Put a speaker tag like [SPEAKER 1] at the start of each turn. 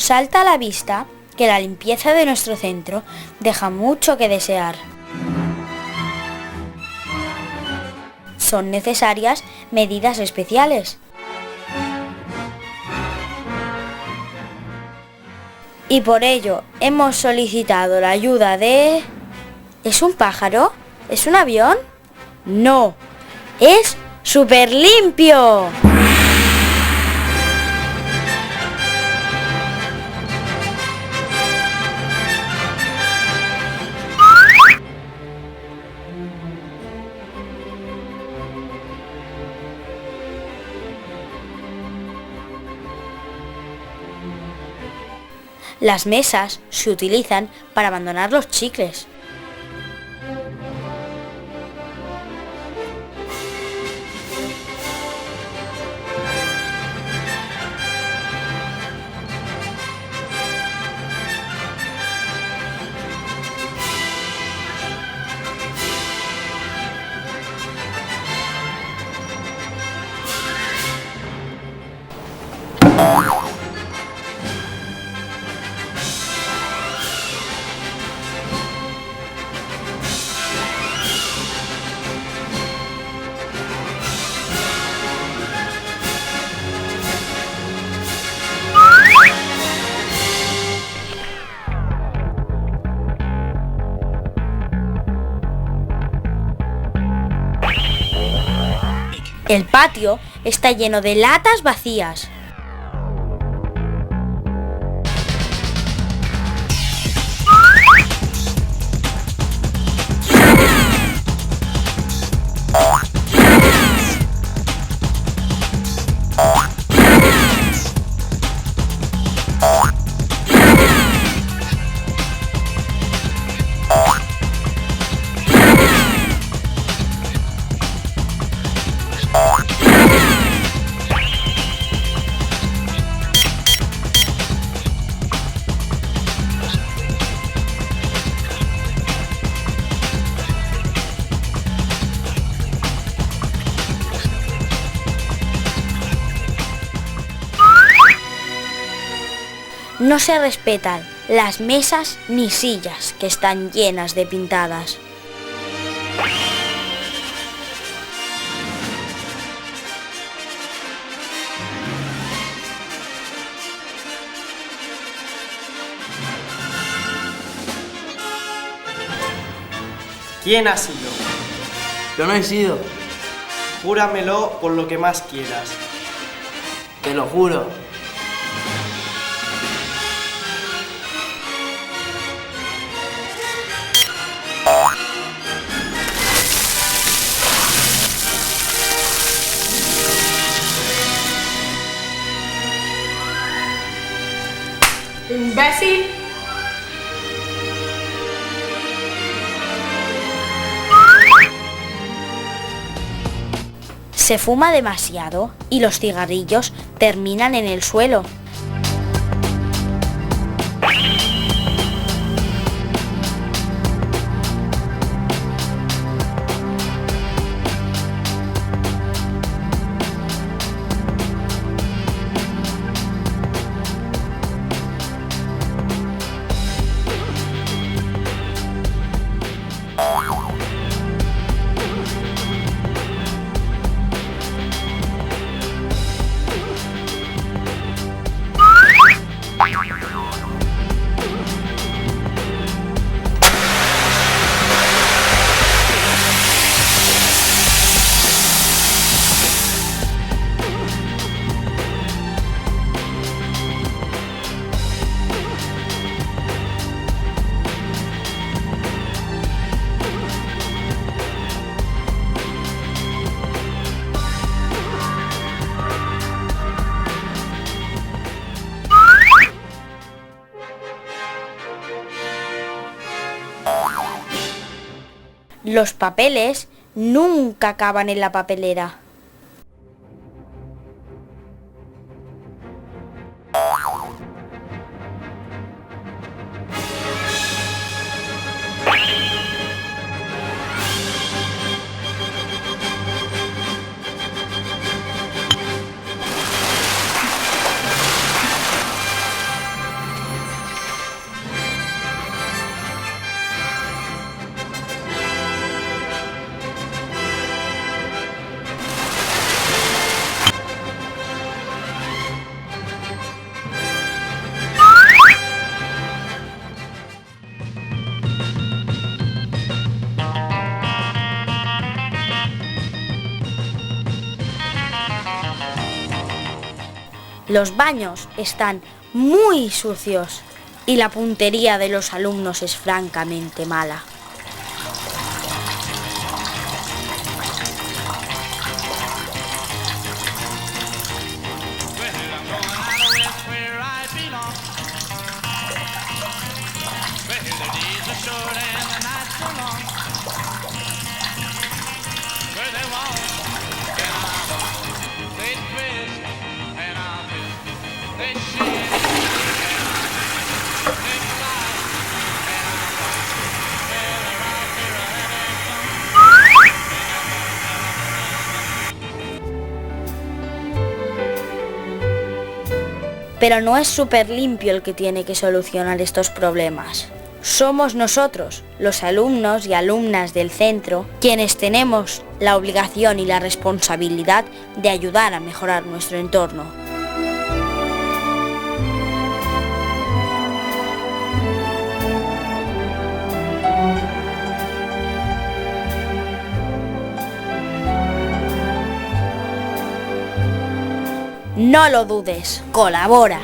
[SPEAKER 1] salta a la vista que la limpieza de nuestro centro deja mucho que desear. Son necesarias medidas especiales. Y por ello hemos solicitado la ayuda de... ¿Es un pájaro? ¿Es un avión? No, es Superlimpio. Las mesas se utilizan para abandonar los chicles. El patio está lleno de latas vacías. No se respetan las mesas ni sillas que están llenas de pintadas.
[SPEAKER 2] ¿Quién ha sido?
[SPEAKER 3] Yo no he sido.
[SPEAKER 2] Júramelo por lo que más quieras.
[SPEAKER 3] Te lo juro.
[SPEAKER 4] ¡Imbécil!
[SPEAKER 1] Se fuma demasiado y los cigarrillos terminan en el suelo. Los papeles nunca acaban en la papelera. Los baños están muy sucios y la puntería de los alumnos es francamente mala. Pero no es Superlimpio el que tiene que solucionar estos problemas. Somos nosotros, los alumnos y alumnas del centro, quienes tenemos la obligación y la responsabilidad de ayudar a mejorar nuestro entorno. No lo dudes, colabora.